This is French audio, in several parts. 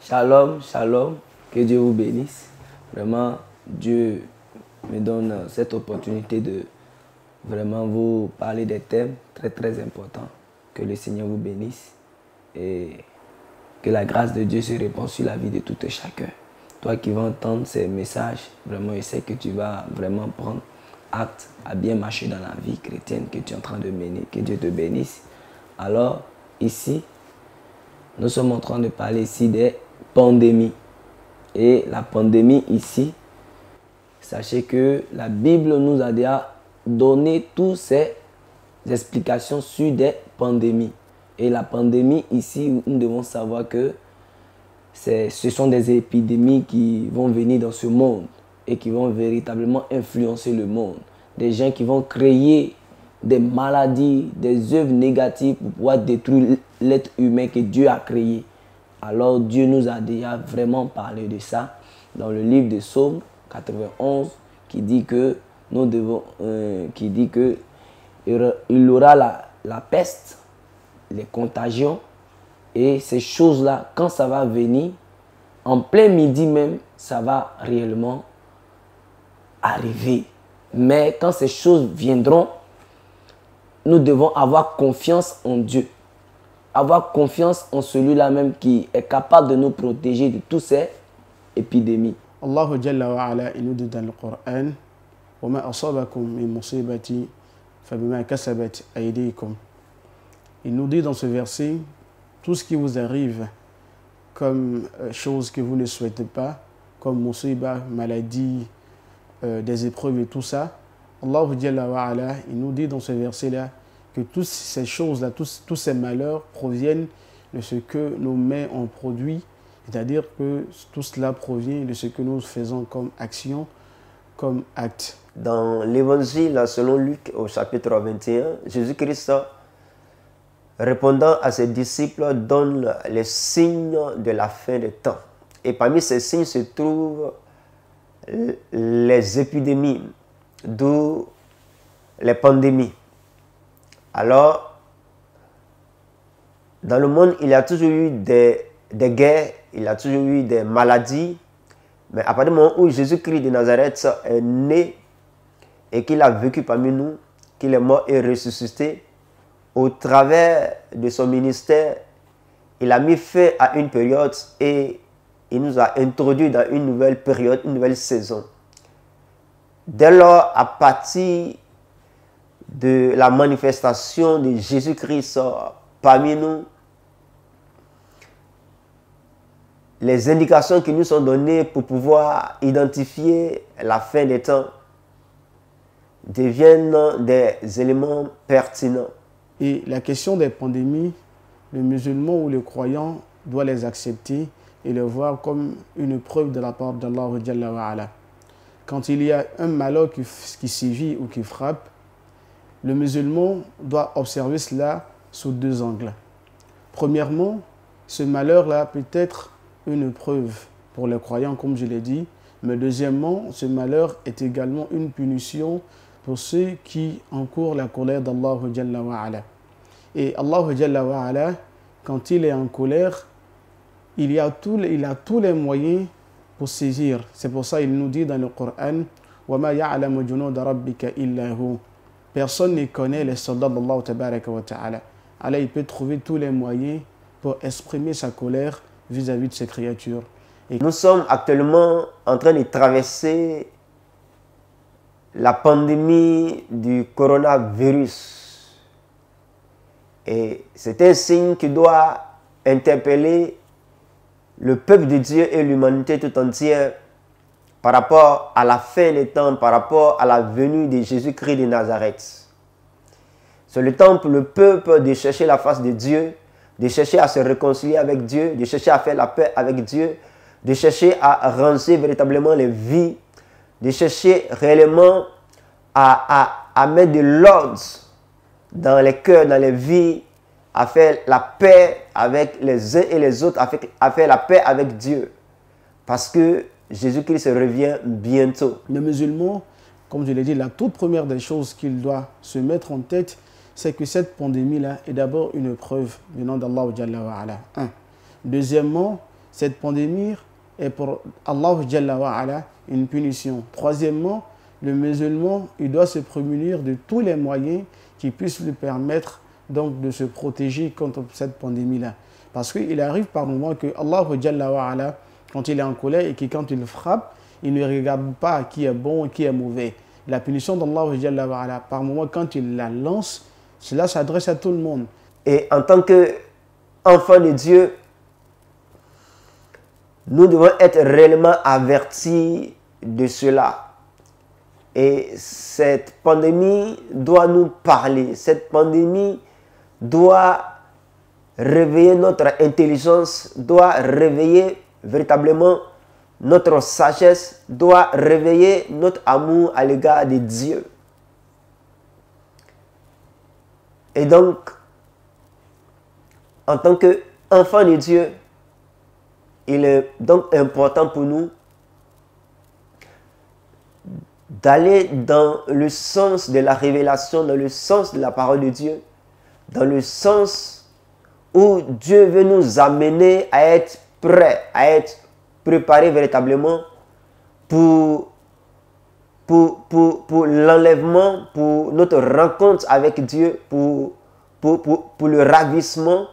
Shalom, shalom, que Dieu vous bénisse. Vraiment, Dieu me donne cette opportunité de vraiment vous parler des thèmes très très importants. Que le Seigneur vous bénisse et que la grâce de Dieu se répande sur la vie de tout et chacun. Toi qui vas entendre ces messages, vraiment, je sais que tu vas vraiment prendre acte à bien marcher dans la vie chrétienne que tu es en train de mener. Que Dieu te bénisse. Alors, ici, nous sommes en train de parler ici des pandémies. Et la pandémie ici, sachez que la Bible nous a déjà donné toutes ces explications sur des pandémies. Et la pandémie ici, nous devons savoir que ce sont des épidémies qui vont venir dans ce monde et qui vont véritablement influencer le monde. Des gens qui vont créer des maladies, des œuvres négatives pour pouvoir détruire l'être humain que Dieu a créé. Alors Dieu nous a déjà vraiment parlé de ça dans le livre de Psaume 91 qui dit que nous devons, il aura la peste, les contagions et ces choses-là, quand ça va venir, en plein midi même, ça va réellement arriver. Mais quand ces choses viendront, nous devons avoir confiance en Dieu. Avoir confiance en celui-là même qui est capable de nous protéger de toutes ces épidémies. Allah Jalla wa Ala, il nous dit dans le Coran, وَمَا أَصَابَكُم مِّن مُّصِيبَةٍ فَبِمَا كَسَبَتْ أَيْدِيكُم. Il nous dit dans ce verset, tout ce qui vous arrive comme chose que vous ne souhaitez pas, comme musiba, maladie, des épreuves et tout ça, Allah Jalla wa Ala, il nous dit dans ce verset-là que toutes ces choses-là, tous ces malheurs proviennent de ce que nos mains ont produit, c'est-à-dire que tout cela provient de ce que nous faisons comme action, comme acte. Dans l'évangile selon Luc au chapitre 21, Jésus-Christ, répondant à ses disciples, donne les signes de la fin des temps. Et parmi ces signes se trouvent les épidémies, d'où les pandémies. Alors, dans le monde, il y a toujours eu des guerres, il y a toujours eu des maladies. Mais à partir du moment où Jésus-Christ de Nazareth est né et qu'il a vécu parmi nous, qu'il est mort et ressuscité, au travers de son ministère, il a mis fin à une période et il nous a introduit dans une nouvelle période, une nouvelle saison. Dès lors, à partir de la manifestation de Jésus-Christ parmi nous, les indications qui nous sont données pour pouvoir identifier la fin des temps deviennent des éléments pertinents. Et la question des pandémies, le musulman ou le croyant doit les accepter et les voir comme une preuve de la part d'Allah Jalla wa Ala. Quand il y a un malheur qui sévit ou qui frappe, le musulman doit observer cela sous deux angles. Premièrement, ce malheur-là peut être une preuve pour les croyants, comme je l'ai dit. Mais deuxièmement, ce malheur est également une punition pour ceux qui encourent la colère d'Allah Jalla wa Ala. Et Allah Jalla wa Ala, quand il est en colère, il a tous les moyens pour saisir. C'est pour ça qu'il nous dit dans le Coran, وَمَا يَعْلَمُ جُنُودَ رَبِّكَ إِلَّا هُوَ. Personne ne connaît les soldats d'Allah tabaraka wa ta'ala. Alors il peut trouver tous les moyens pour exprimer sa colère vis-à-vis de ces créatures. Et nous sommes actuellement en train de traverser la pandémie du coronavirus. Et c'est un signe qui doit interpeller le peuple de Dieu et l'humanité tout entière par rapport à la fin des temps, par rapport à la venue de Jésus-Christ de Nazareth. C'est le temps pour le peuple de chercher la face de Dieu, de chercher à se réconcilier avec Dieu, de chercher à faire la paix avec Dieu, de chercher à ranger véritablement les vies, de chercher réellement à mettre de l'ordre dans les cœurs, dans les vies, à faire la paix avec les uns et les autres, à faire la paix avec Dieu. Parce que Jésus-Christ revient bientôt. Le musulman, comme je l'ai dit, la toute première des choses qu'il doit se mettre en tête, c'est que cette pandémie-là est d'abord une preuve venant d'Allah Jalla wa Ala. Un. Deuxièmement, cette pandémie est pour Allah Jalla wa Ala une punition. Troisièmement, le musulman, il doit se prémunir de tous les moyens qui puissent lui permettre donc de se protéger contre cette pandémie-là. Parce qu'il arrive par moments que Allah Jalla wa Ala, quand il est en colère et que quand il frappe, il ne regarde pas qui est bon et qui est mauvais. La punition d'Allah Jalla wa Ala, par moments, quand il la lance, cela s'adresse à tout le monde. Et en tant qu'enfants de Dieu, nous devons être réellement avertis de cela. Et cette pandémie doit nous parler. Cette pandémie doit réveiller notre intelligence, doit réveiller véritablement notre sagesse, doit réveiller notre amour à l'égard de Dieu. Et donc, en tant qu'enfant de Dieu, il est donc important pour nous d'aller dans le sens de la révélation, dans le sens de la parole de Dieu, dans le sens où Dieu veut nous amener à être prêts, à être préparés véritablement pour l'enlèvement, pour notre rencontre avec Dieu, pour le ravissement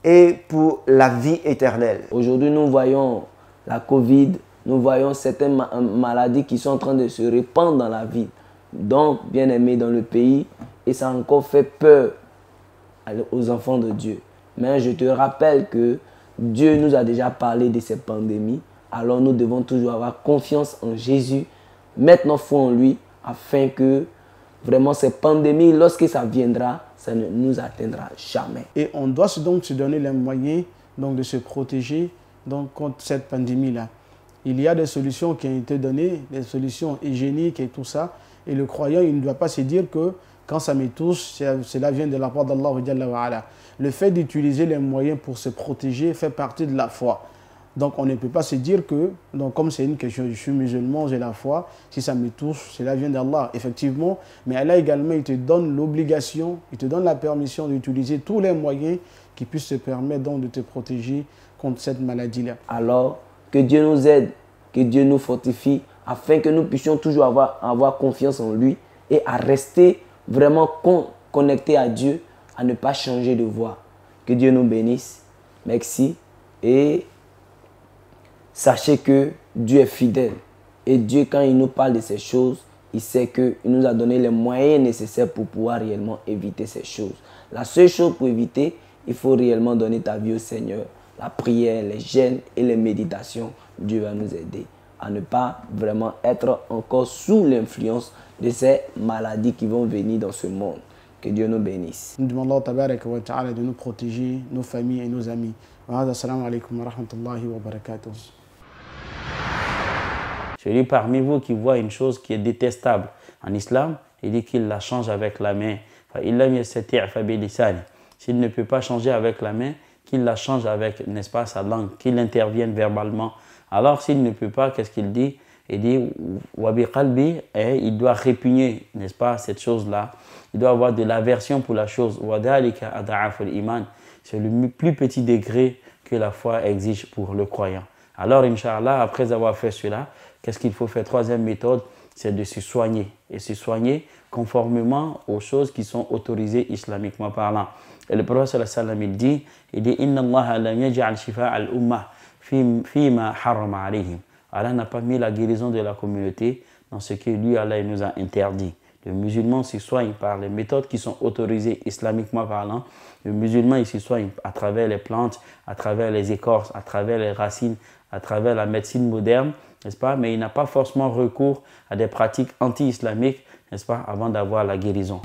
et pour la vie éternelle. Aujourd'hui, nous voyons la Covid, nous voyons certaines maladies qui sont en train de se répandre dans la ville. Donc, bien aimé dans le pays, et ça a encore fait peur aux enfants de Dieu. Mais je te rappelle que Dieu nous a déjà parlé de cette pandémie. Alors nous devons toujours avoir confiance en Jésus, mettre notre foi en lui, afin que vraiment cette pandémie, lorsque ça viendra, ça ne nous atteindra jamais. Et on doit donc se donner les moyens donc, de se protéger donc, contre cette pandémie-là. Il y a des solutions qui ont été données, des solutions hygiéniques et tout ça. Et le croyant, il ne doit pas se dire que quand ça me touche, cela vient de la part d'Allah Jalla wa Ala. Le fait d'utiliser les moyens pour se protéger fait partie de la foi. Donc on ne peut pas se dire que, donc, comme c'est une question, je suis musulman, j'ai la foi, si ça me touche, cela vient d'Allah, effectivement. Mais Allah également, il te donne l'obligation, il te donne la permission d'utiliser tous les moyens qui puissent te permettre donc de te protéger contre cette maladie-là. Alors, que Dieu nous aide, que Dieu nous fortifie, afin que nous puissions toujours avoir confiance en lui et à rester vraiment connectés à Dieu, à ne pas changer de voie. Que Dieu nous bénisse. Merci. Et sachez que Dieu est fidèle. Et Dieu, quand il nous parle de ces choses, il sait qu'il nous a donné les moyens nécessaires pour pouvoir réellement éviter ces choses. La seule chose pour éviter, il faut réellement donner ta vie au Seigneur. La prière, les jeûnes et les méditations, Dieu va nous aider à ne pas vraiment être encore sous l'influence de ces maladies qui vont venir dans ce monde. Que Dieu nous bénisse. Nous demandons de nous protéger, nos familles et nos amis. Assalamu alaikum wa rahmatullahi wa barakatuh. Celui parmi vous qui voit une chose qui est détestable en islam, il dit qu'il la change avec la main. S'il ne peut pas changer avec la main, qu'il la change avec, n'est-ce pas, sa langue, qu'il intervienne verbalement. Alors s'il ne peut pas, qu'est-ce qu'il dit? Il dit, wabi qalbi, et il doit répugner, n'est-ce pas, cette chose-là. Il doit avoir de l'aversion pour la chose. Wadhalika ad'aful iman. C'est le plus petit degré que la foi exige pour le croyant. Alors, Inch'Allah, après avoir fait cela, qu'est-ce qu'il faut faire? Troisième méthode, c'est de se soigner. Et se soigner conformément aux choses qui sont autorisées islamiquement parlant. Et le prophète sallallahu alayhi wa sallam, il dit, Inna Allah lam yaj'al shifa al-ummah fima harrama alayhim. Allah n'a pas mis la guérison de la communauté dans ce que lui, Allah, nous a interdit. Le musulman se soigne par les méthodes qui sont autorisées islamiquement parlant. Le musulman, il se soigne à travers les plantes, à travers les écorces, à travers les racines, à travers la médecine moderne, n'est-ce pas? Mais il n'a pas forcément recours à des pratiques anti-islamiques, n'est-ce pas, avant d'avoir la guérison.